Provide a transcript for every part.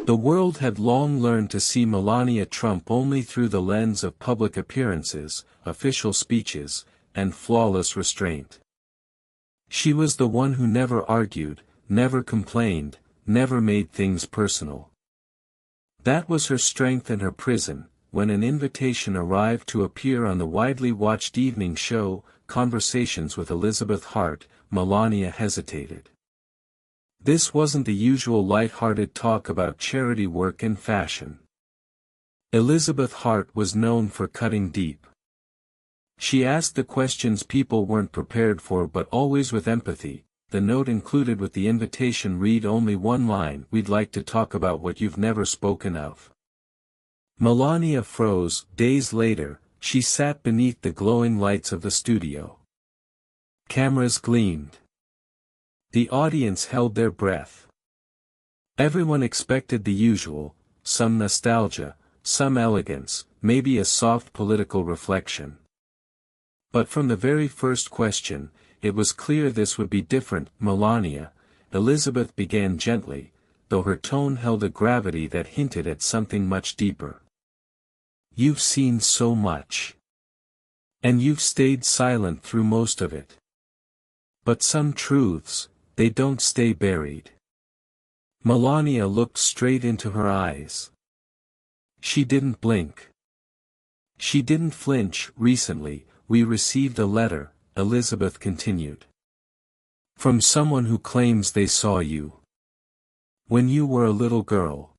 The world had long learned to see Melania Trump only through the lens of public appearances, official speeches, and flawless restraint. She was the one who never argued, never complained, never made things personal. That was her strength and her prison. When an invitation arrived to appear on the widely watched evening show, Conversations with Elizabeth Hart, Melania hesitated. This wasn't the usual light-hearted talk about charity work and fashion. Elizabeth Hart was known for cutting deep. She asked the questions people weren't prepared for, but always with empathy. The note included with the invitation read only one line: "We'd like to talk about what you've never spoken of." Melania froze. Days later, she sat beneath the glowing lights of the studio. Cameras gleamed. The audience held their breath. Everyone expected the usual, some nostalgia, some elegance, maybe a soft political reflection. But from the very first question, it was clear this would be different. "Melania," Elizabeth began gently, though her tone held a gravity that hinted at something much deeper. "You've seen so much. And you've stayed silent through most of it. But some truths, they don't stay buried." Melania looked straight into her eyes. She didn't blink. She didn't flinch. "Recently, we received a letter," Elizabeth continued. "From someone who claims they saw you when you were a little girl.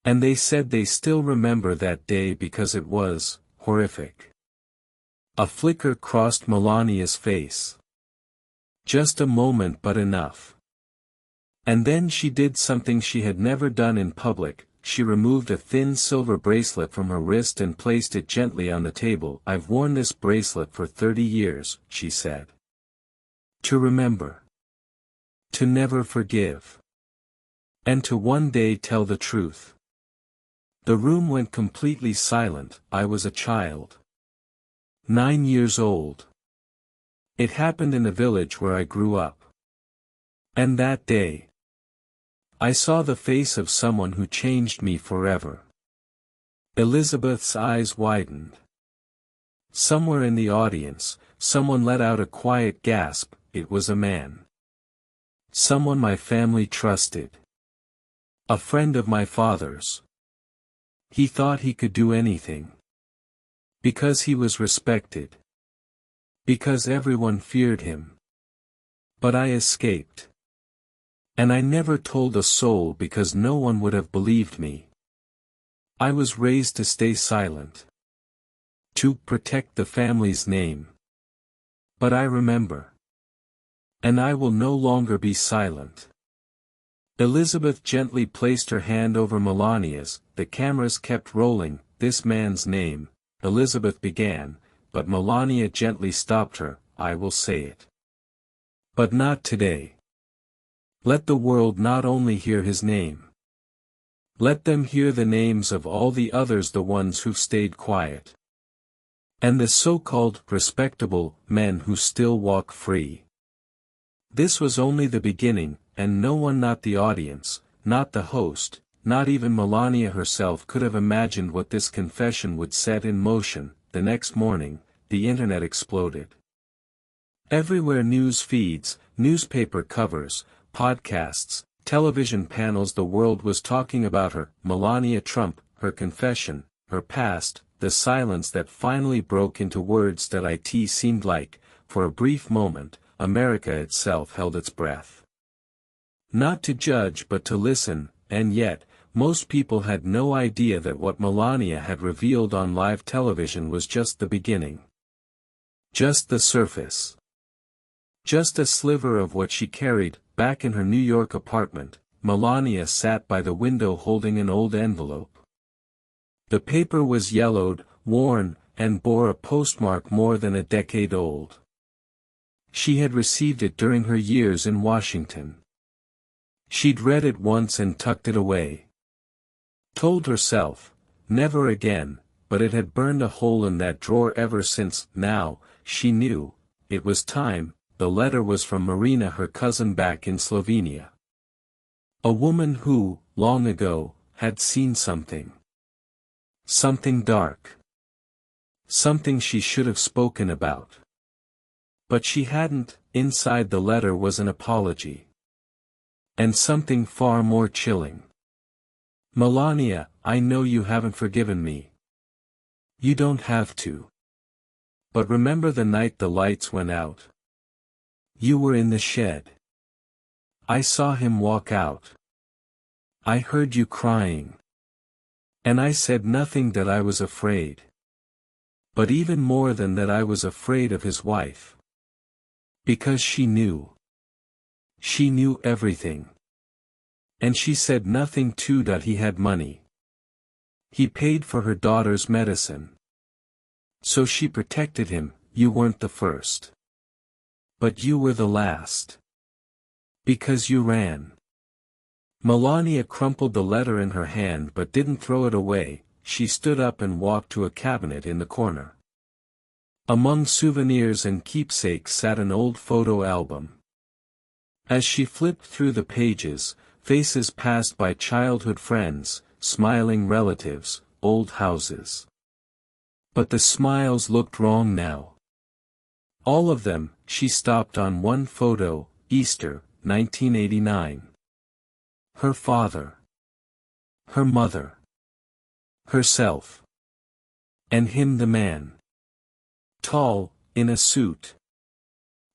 And they said they still remember that day because it was horrific." A flicker crossed Melania's face. Just a moment, but enough. And then she did something she had never done in public. She removed a thin silver bracelet from her wrist and placed it gently on the table. "I've worn this bracelet for 30 years, she said. "To remember. To never forgive. And to one day tell the truth." The room went completely silent. "I was a child. 9 years old. It happened in the village where I grew up. And that day, I saw the face of someone who changed me forever." Elizabeth's eyes widened. Somewhere in the audience, someone let out a quiet gasp. It was a man. "Someone my family trusted. A friend of my father's. He thought he could do anything. Because he was respected. Because everyone feared him. But I escaped. And I never told a soul because no one would have believed me. I was raised to stay silent. To protect the family's name. But I remember. And I will no longer be silent." Elizabeth gently placed her hand over Melania's. The cameras kept rolling. "This man's name," Elizabeth began, but Melania gently stopped her. "I will say it. But not today. Let the world not only hear his name. Let them hear the names of all the others, the ones who've stayed quiet. And the so-called respectable men who still walk free." This was only the beginning, and no one, not the audience, not the host, not even Melania herself, could have imagined what this confession would set in motion. The next morning, the internet exploded. Everywhere, news feeds, newspaper covers, podcasts, television panels, the world was talking about her, Melania Trump, her confession, her past, the silence that finally broke into words that it seemed like, for a brief moment, America itself held its breath. Not to judge but to listen, and yet, most people had no idea that what Melania had revealed on live television was just the beginning. Just the surface. Just a sliver of what she carried. Back in her New York apartment, Melania sat by the window holding an old envelope. The paper was yellowed, worn, and bore a postmark more than a decade old. She had received it during her years in Washington. She'd read it once and tucked it away. Told herself, never again, but it had burned a hole in that drawer ever since. Now, she knew, it was time. The letter was from Marina, her cousin back in Slovenia. A woman who, long ago, had seen something. Something dark. Something she should have spoken about. But she hadn't. Inside the letter was an apology. And something far more chilling. Melania, I know you haven't forgiven me. You don't have to. But remember the night the lights went out? You were in the shed. I saw him walk out. I heard you crying. And I said nothing, that I was afraid. But even more than that, I was afraid of his wife. Because she knew. She knew everything. And she said nothing too, that he had money. He paid for her daughter's medicine. So she protected him. You weren't the first. But you were the last. Because you ran. Melania crumpled the letter in her hand but didn't throw it away. She stood up and walked to a cabinet in the corner. Among souvenirs and keepsakes sat an old photo album. As she flipped through the pages, faces passed by: childhood friends, smiling relatives, old houses. But the smiles looked wrong now. All of them. She stopped on one photo: Easter, 1989. Her father. Her mother. Herself. And him, the man. Tall, in a suit.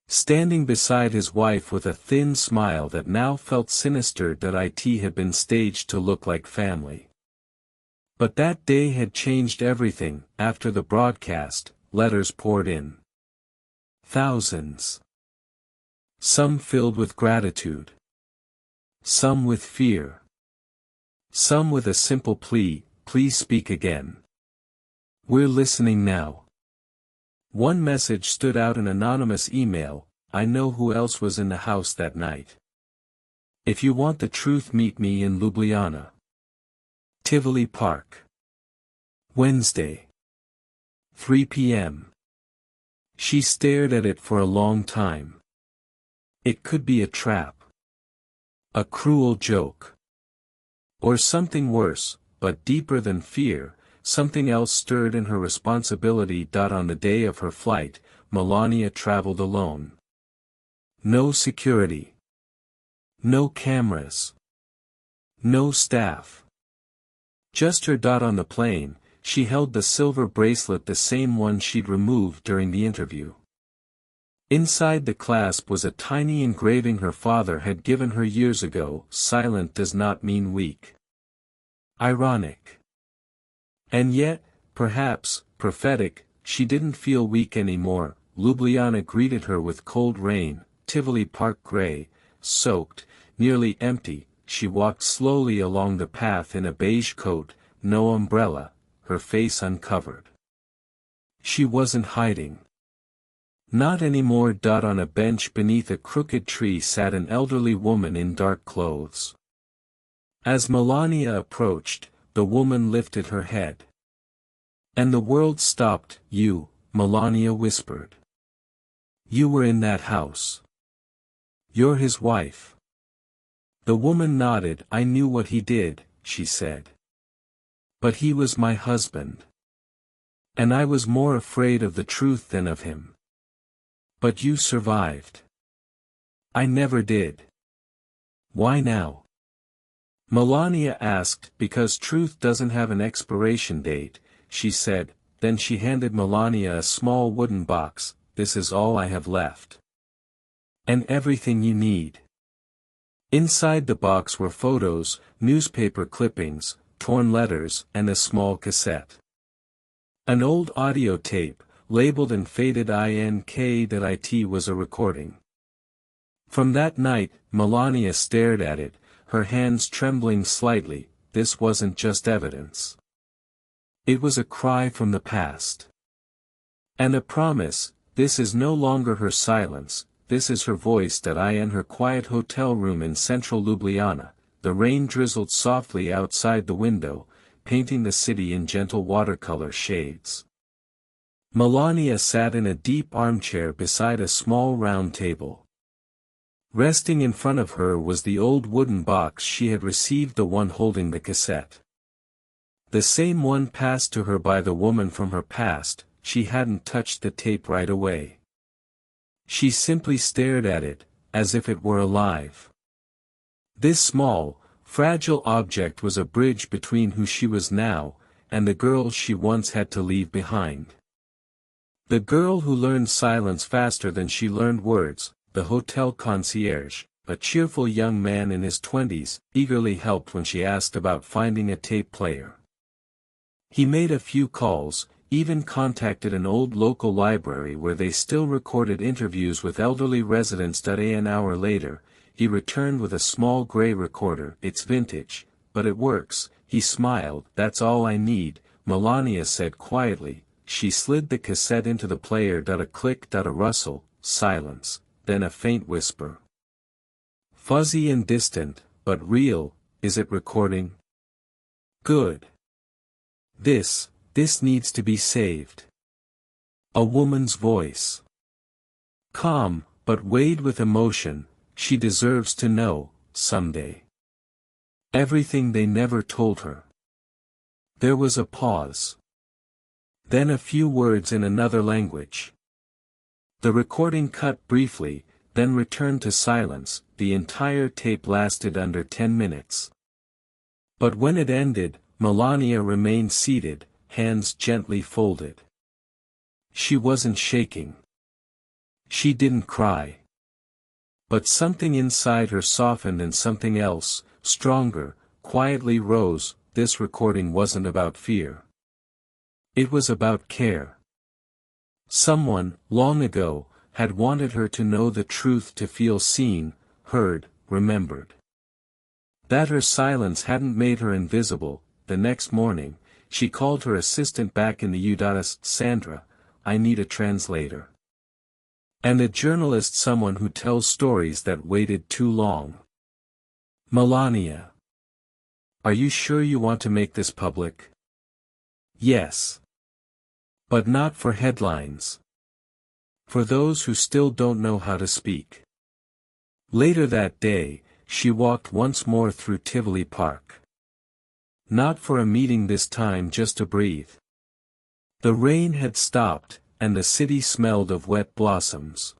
Standing beside his wife with a thin smile that now felt sinister. That it had been staged to look like family. But that day had changed everything. After the broadcast, letters poured in. Thousands. Some filled with gratitude. Some with fear. Some with a simple plea: please speak again. We're listening now. One message stood out: an anonymous email: I know who else was in the house that night. If you want the truth, meet me in Ljubljana. Tivoli Park. Wednesday. 3 p.m. She stared at it for a long time. It could be a trap. A cruel joke. Or something worse, but deeper than fear. Something else stirred in her: responsibility. On the day of her flight, Melania traveled alone. No security. No cameras. No staff. Just her. On the plane, she held the silver bracelet, the same one she'd removed during the interview. Inside the clasp was a tiny engraving her father had given her years ago: silent does not mean weak. Ironic. And yet, perhaps, prophetic. She didn't feel weak anymore. Ljubljana greeted her with cold rain. Tivoli Park gray, soaked, nearly empty. She walked slowly along the path in a beige coat, no umbrella, her face uncovered. She wasn't hiding. Not anymore. On a bench beneath a crooked tree sat an elderly woman in dark clothes. As Melania approached, the woman lifted her head. And the world stopped. You, Melania whispered. You were in that house. You're his wife. The woman nodded. I knew what he did, she said. But he was my husband. And I was more afraid of the truth than of him. But you survived. I never did. Why now? Melania asked. Because truth doesn't have an expiration date, she said. Then she handed Melania a small wooden box. This is all I have left. And everything you need. Inside the box were photos, newspaper clippings, torn letters, and a small cassette. An old audio tape, labeled and faded INK. That it was a recording. From that night, Melania stared at it, her hands trembling slightly. This wasn't just evidence. It was a cry from the past. And a promise. This is no longer her silence, this is her voice. In her quiet hotel room in central Ljubljana, the rain drizzled softly outside the window, painting the city in gentle watercolor shades. Melania sat in a deep armchair beside a small round table. Resting in front of her was the old wooden box she had received, the one holding the cassette. The same one passed to her by the woman from her past. She hadn't touched the tape right away. She simply stared at it, as if it were alive. This small, fragile object was a bridge between who she was now, and the girl she once had to leave behind. The girl who learned silence faster than she learned words, the hotel concierge, a cheerful young man in his 20s, eagerly helped when she asked about finding a tape player. He made a few calls, even contacted an old local library where they still recorded interviews with elderly residents. An hour later, he returned with a small gray recorder. It's vintage, but it works, he smiled. That's all I need, Melania said quietly. She slid the cassette into the player. A click, a rustle, silence, then a faint whisper. Fuzzy and distant, but real. Is it recording? Good. This needs to be saved. A woman's voice. Calm, but weighed with emotion. She deserves to know, someday. Everything they never told her. There was a pause. Then a few words in another language. The recording cut briefly, then returned to silence. The entire tape lasted under 10 minutes. But when it ended, Melania remained seated, hands gently folded. She wasn't shaking. She didn't cry. But something inside her softened, and something else, stronger, quietly rose. This recording wasn't about fear. It was about care. Someone, long ago, had wanted her to know the truth, to feel seen, heard, remembered. That her silence hadn't made her invisible. The next morning, she called her assistant back in the U.S. Sandra, I need a translator. And a journalist, someone who tells stories that waited too long. Melania. Are you sure you want to make this public? Yes. But not for headlines. For those who still don't know how to speak. Later that day, she walked once more through Tivoli Park. Not for a meeting this time, just to breathe. The rain had stopped, and the city smelled of wet blossoms.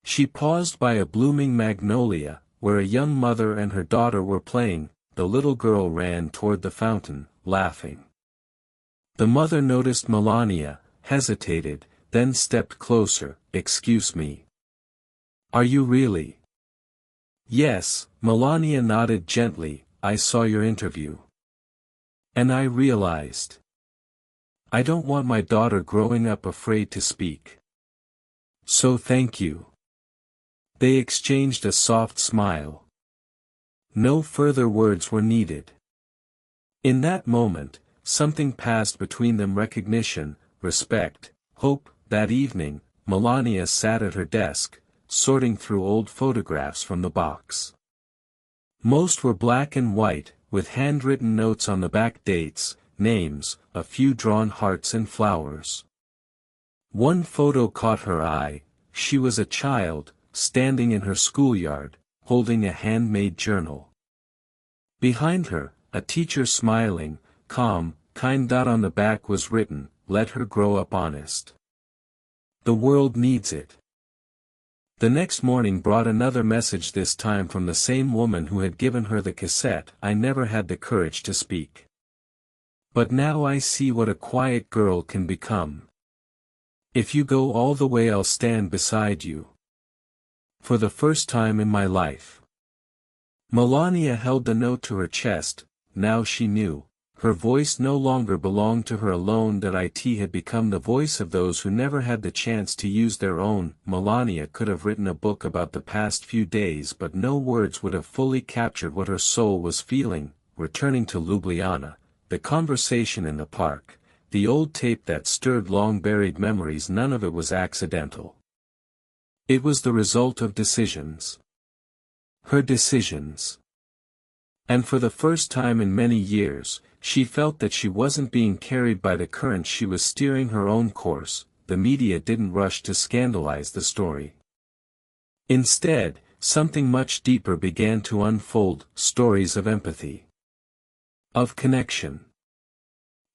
She paused by a blooming magnolia, where a young mother and her daughter were playing. The little girl ran toward the fountain, laughing. The mother noticed Melania, hesitated, then stepped closer. Excuse me. Are you really? Yes, Melania nodded gently. I saw your interview. And I realized. I don't want my daughter growing up afraid to speak. So thank you. They exchanged a soft smile. No further words were needed. In that moment, something passed between them: recognition, respect, hope. That evening, Melania sat at her desk, sorting through old photographs from the box. Most were black and white, with handwritten notes on the back, dates, names, a few drawn hearts and flowers. One photo caught her eye. She was a child, standing in her schoolyard, holding a handmade journal. Behind her, a teacher smiling, calm, kind. On the back was written, let her grow up honest. The world needs it. The next morning brought another message, this time from the same woman who had given her the cassette. I never had the courage to speak. But now I see what a quiet girl can become. If you go all the way, I'll stand beside you. For the first time in my life. Melania held the note to her chest. Now she knew. Her voice no longer belonged to her alone. It had become the voice of those who never had the chance to use their own. Melania could have written a book about the past few days, but no words would have fully captured what her soul was feeling. Returning to Ljubljana, the conversation in the park, the old tape that stirred long-buried memories, none of it was accidental. It was the result of decisions. Her decisions. And for the first time in many years, she felt that she wasn't being carried by the current. She was steering her own course. The media didn't rush to scandalize the story. Instead, something much deeper began to unfold, stories of empathy, of connection,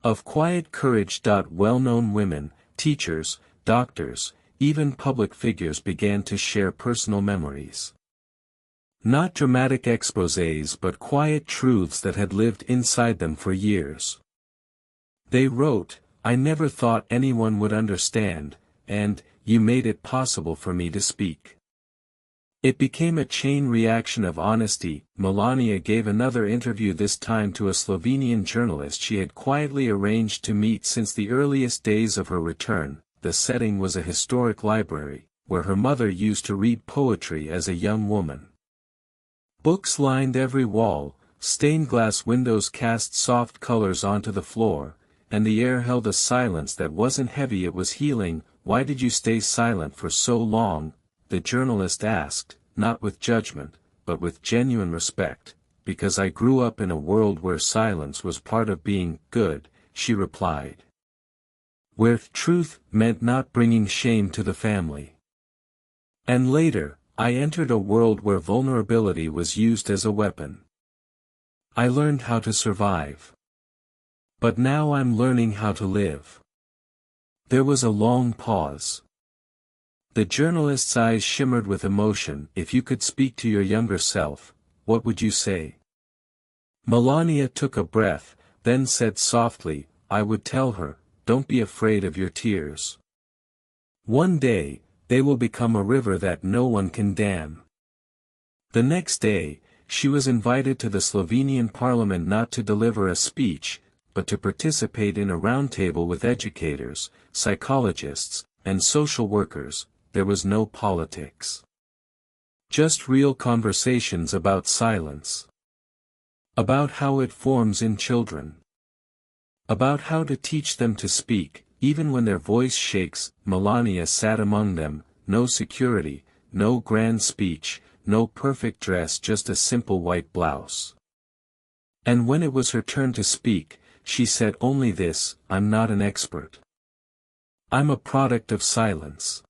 of quiet courage. Well-known women, teachers, doctors, even public figures began to share personal memories. Not dramatic exposés but quiet truths that had lived inside them for years. They wrote, "I never thought anyone would understand," and, "You made it possible for me to speak." It became a chain reaction of honesty. Melania gave another interview, this time to a Slovenian journalist she had quietly arranged to meet since the earliest days of her return. The setting was a historic library, where her mother used to read poetry as a young woman. Books lined every wall, stained glass windows cast soft colors onto the floor, and the air held a silence that wasn't heavy, it was healing. "Why did you stay silent for so long?" the journalist asked, not with judgment, but with genuine respect. "Because I grew up in a world where silence was part of being good," she replied. "Where truth meant not bringing shame to the family. And later, I entered a world where vulnerability was used as a weapon. I learned how to survive. But now I'm learning how to live." There was a long pause. The journalist's eyes shimmered with emotion. "If you could speak to your younger self, what would you say?" Melania took a breath, then said softly, "I would tell her, don't be afraid of your tears. One day, they will become a river that no one can dam." The next day, she was invited to the Slovenian parliament not to deliver a speech, but to participate in a roundtable with educators, psychologists, and social workers. There was no politics. Just real conversations about silence. About how it forms in children. About how to teach them to speak, even when their voice shakes. Melania sat among them, no security, no grand speech, no perfect dress, just a simple white blouse. And when it was her turn to speak, she said only this, "I'm not an expert. I'm a product of silence.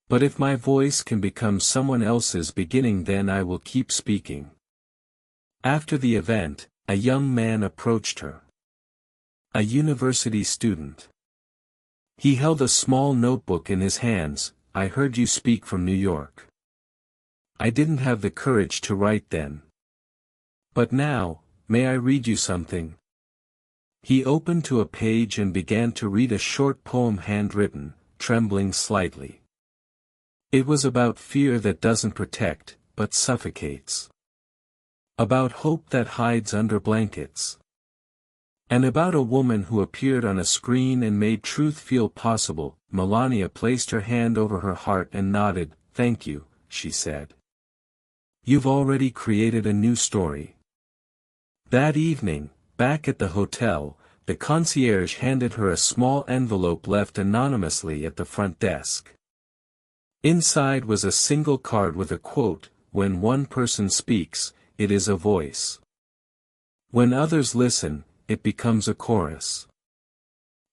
But if my voice can become someone else's beginning, then I will keep speaking." After the event, a young man approached her. A university student. He held a small notebook in his hands. "I heard you speak from New York. I didn't have the courage to write then. But now, may I read you something?" He opened to a page and began to read a short poem, handwritten, trembling slightly. It was about fear that doesn't protect, but suffocates. About hope that hides under blankets. And about a woman who appeared on a screen and made truth feel possible. Melania placed her hand over her heart and nodded. "Thank you," she said. "You've already created a new story." That evening, back at the hotel, the concierge handed her a small envelope left anonymously at the front desk. Inside was a single card with a quote, "When one person speaks, it is a voice. When others listen, it becomes a chorus."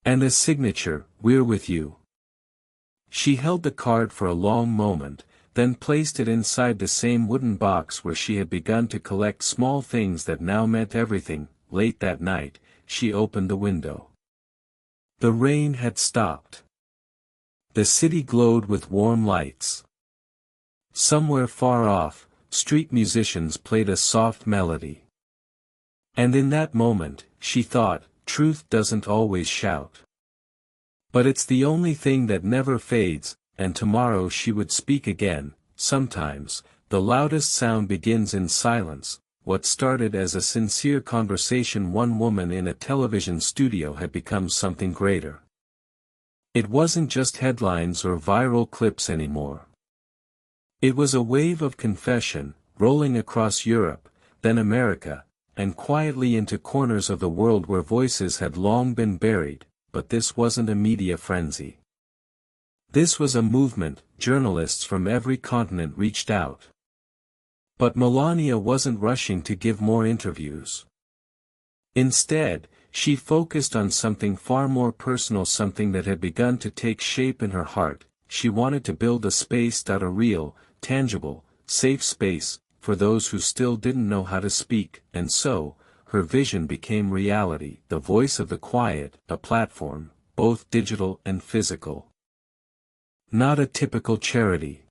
And a signature, "We're with you." She held the card for a long moment, then placed it inside the same wooden box where she had begun to collect small things that now meant everything. Late that night, she opened the window. The rain had stopped. The city glowed with warm lights. Somewhere far off, street musicians played a soft melody. And in that moment, she thought, truth doesn't always shout. But it's the only thing that never fades. And tomorrow she would speak again. Sometimes, the loudest sound begins in silence. What started as a sincere conversation one woman in a television studio had become something greater. It wasn't just headlines or viral clips anymore. It was a wave of confession, rolling across Europe, then America, and quietly into corners of the world where voices had long been buried. But this wasn't a media frenzy. This was a movement. Journalists from every continent reached out. But Melania wasn't rushing to give more interviews. Instead, she focused on something far more personal, something that had begun to take shape in her heart. She wanted to build a space, a real, tangible, safe space, for those who still didn't know how to speak, and so, her vision became reality, the voice of the quiet, a platform, both digital and physical. Not a typical charity,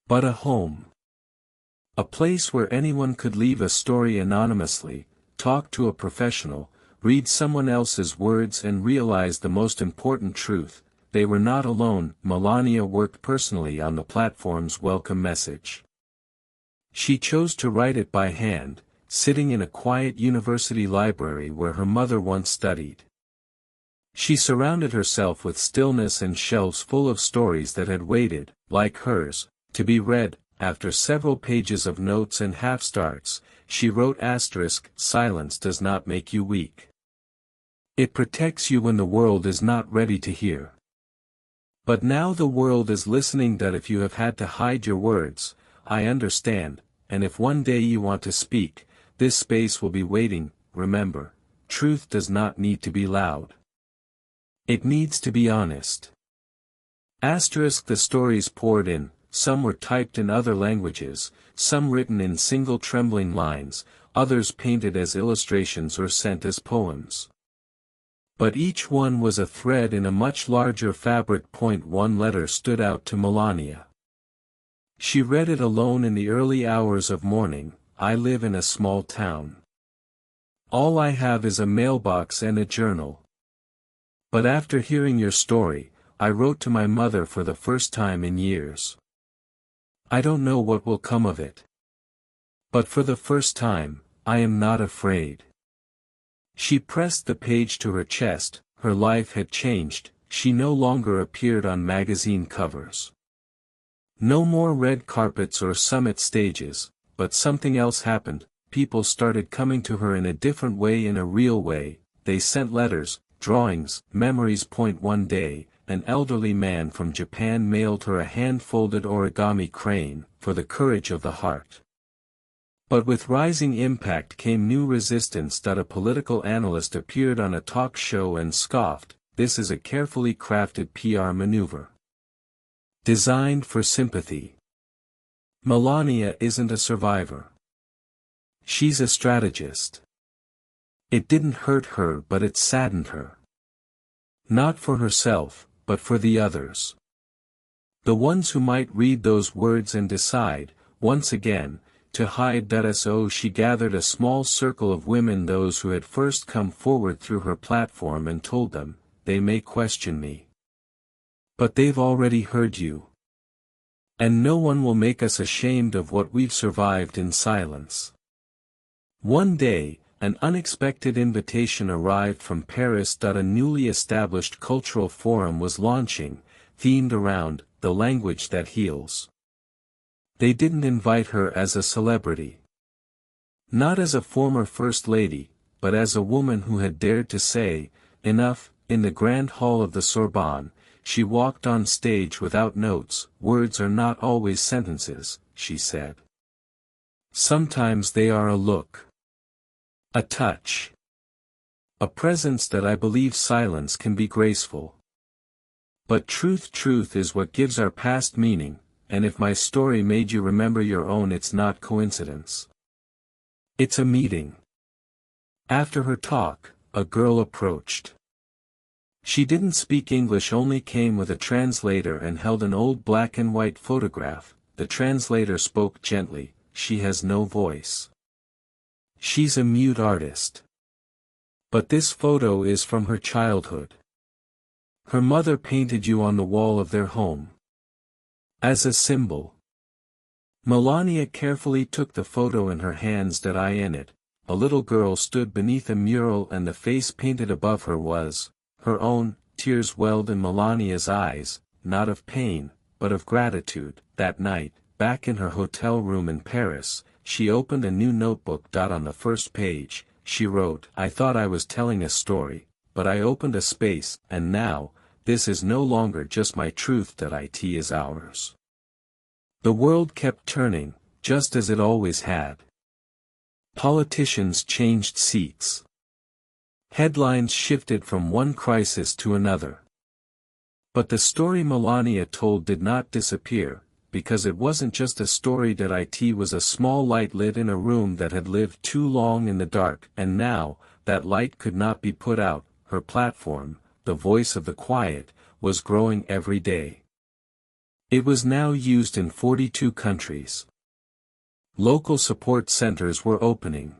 but a home. A place where anyone could leave a story anonymously, talk to a professional, read someone else's words and realize the most important truth: they were not alone. Melania worked personally on the platform's welcome message. She chose to write it by hand, sitting in a quiet university library where her mother once studied. She surrounded herself with stillness and shelves full of stories that had waited, like hers, to be read. After several pages of notes and half-starts, she wrote *, silence does not make you weak. It protects you when the world is not ready to hear. But now the world is listening. If you have had to hide your words, I understand, and if one day you want to speak, this space will be waiting. Remember, truth does not need to be loud. It needs to be honest. *, the stories poured in. Some were typed in other languages, some written in single trembling lines, others painted as illustrations or sent as poems. But each one was a thread in a much larger fabric. One letter stood out to Melania. She read it alone in the early hours of morning. I live in a small town. All I have is a mailbox and a journal. But after hearing your story, I wrote to my mother for the first time in years. I don't know what will come of it. But for the first time, I am not afraid. She pressed the page to her chest. Her life had changed. She no longer appeared on magazine covers. No more red carpets or summit stages, but something else happened. People started coming to her in a different way, in a real way. They sent letters, drawings, memories. One day, an elderly man from Japan mailed her a hand-folded origami crane, for the courage of the heart. But with rising impact came new resistance. A political analyst appeared on a talk show and scoffed, "This is a carefully crafted PR maneuver, designed for sympathy. Melania isn't a survivor. She's a strategist." It didn't hurt her, but it saddened her. Not for herself, but for the others. The ones who might read those words and decide, once again, to hide. So she gathered a small circle of women, those who had first come forward through her platform, and told them, "They may question me, but they've already heard you. And no one will make us ashamed of what we've survived in silence." One day, an unexpected invitation arrived from Paris. A newly established cultural forum was launching, themed around the language that heals. They didn't invite her as a celebrity. Not as a former first lady, but as a woman who had dared to say, "Enough." In the grand hall of the Sorbonne, she walked on stage without notes. "Words are not always sentences," she said. "Sometimes they are a look, a touch, a presence. I believe silence can be graceful. But truth is what gives our past meaning, and if my story made you remember your own, it's not coincidence. It's a meeting." After her talk, a girl approached. She didn't speak English, only came with a translator and held an old black and white photograph. The translator spoke gently, "She has no voice. She's a mute artist. But this photo is from her childhood. Her mother painted you on the wall of their home. As a symbol." Melania carefully took the photo in her hands. In it, a little girl stood beneath a mural, and the face painted above her was her own. Tears welled in Melania's eyes, not of pain, but of gratitude. That night, back in her hotel room in Paris, she opened a new notebook. On the first page, she wrote, "I thought I was telling a story, but I opened a space, and now, this is no longer just my truth. It is ours." The world kept turning, just as it always had. Politicians changed seats. Headlines shifted from one crisis to another. But the story Melania told did not disappear. because it wasn't just a story that it was a small light lit in a room that had lived too long in the dark, and now, that light could not be put out. Her platform, the voice of the quiet, was growing every day. It was now used in 42 countries. Local support centers were opening.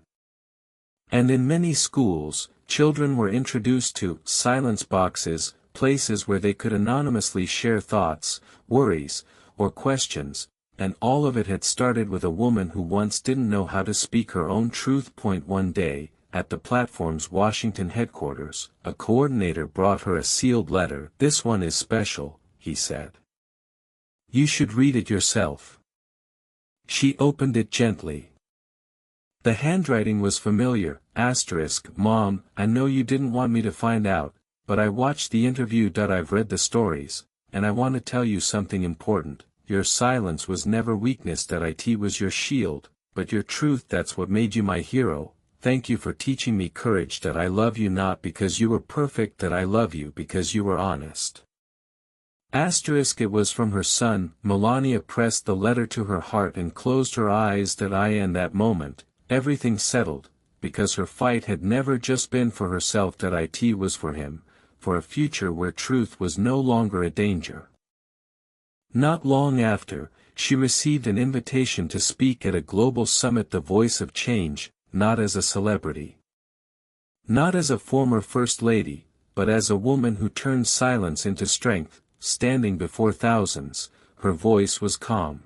And in many schools, children were introduced to silence boxes, places where they could anonymously share thoughts, worries, or questions, and all of it had started with a woman who once didn't know how to speak her own truth. One day, at the platform's Washington headquarters, a coordinator brought her a sealed letter. "This one is special," he said. "You should read it yourself." She opened it gently. The handwriting was familiar. "Mom, I know you didn't want me to find out, but I watched the interview. I've read the stories, and I want to tell you something important. Your silence was never weakness. It was your shield, but your truth, that's what made you my hero. Thank you for teaching me courage. I love you not because you were perfect. I love you because you were honest." It was from her son. Melania pressed the letter to her heart and closed her eyes. In that moment, everything settled, because her fight had never just been for herself. It was for him, for a future where truth was no longer a danger. Not long after, she received an invitation to speak at a global summit, the voice of change, not as a celebrity. Not as a former First Lady, but as a woman who turned silence into strength. Standing before thousands, her voice was calm.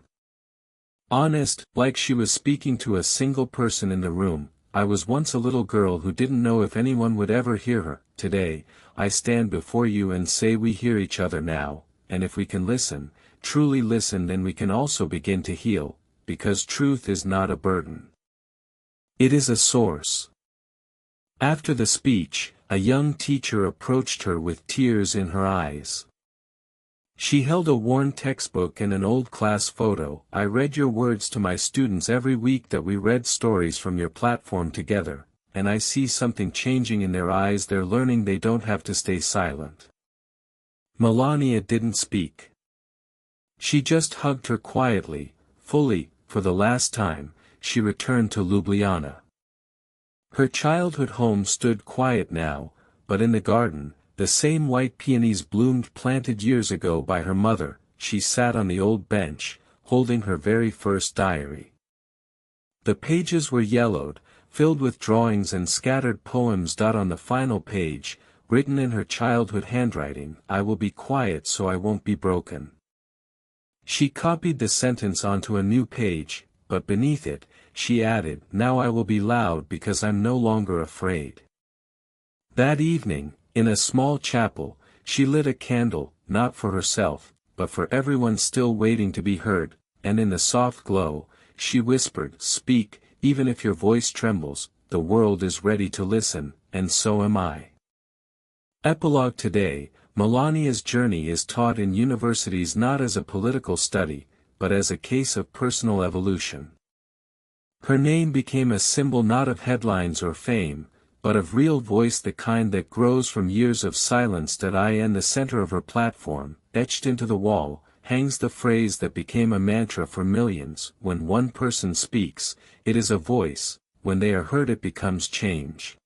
Honest, like she was speaking to a single person in the room. "I was once a little girl who didn't know if anyone would ever hear her. Today, I stand before you and say we hear each other now, and if we can listen, truly listen, then we can also begin to heal, because truth is not a burden. It is a source." After the speech, a young teacher approached her with tears in her eyes. She held a worn textbook and an old class photo. "I read your words to my students every week that we read stories from your platform together, and I see something changing in their eyes. They're learning they don't have to stay silent." Melania didn't speak. She just hugged her quietly, fully. For the last time, she returned to Ljubljana. Her childhood home stood quiet now, but in the garden, the same white peonies bloomed, planted years ago by her mother. She sat on the old bench, holding her very first diary. The pages were yellowed, filled with drawings and scattered poems. On the final page, written in her childhood handwriting, "I will be quiet so I won't be broken." She copied the sentence onto a new page, but beneath it, she added, "Now I will be loud because I'm no longer afraid." That evening, in a small chapel, she lit a candle, not for herself, but for everyone still waiting to be heard, and in the soft glow, she whispered, "Speak, even if your voice trembles, the world is ready to listen, and so am I." Epilogue. Today, Melania's journey is taught in universities not as a political study, but as a case of personal evolution. Her name became a symbol not of headlines or fame, but of real voice, the kind that grows from years of silence. In the center of her platform, etched into the wall, hangs the phrase that became a mantra for millions. When one person speaks, it is a voice. When they are heard, it becomes change.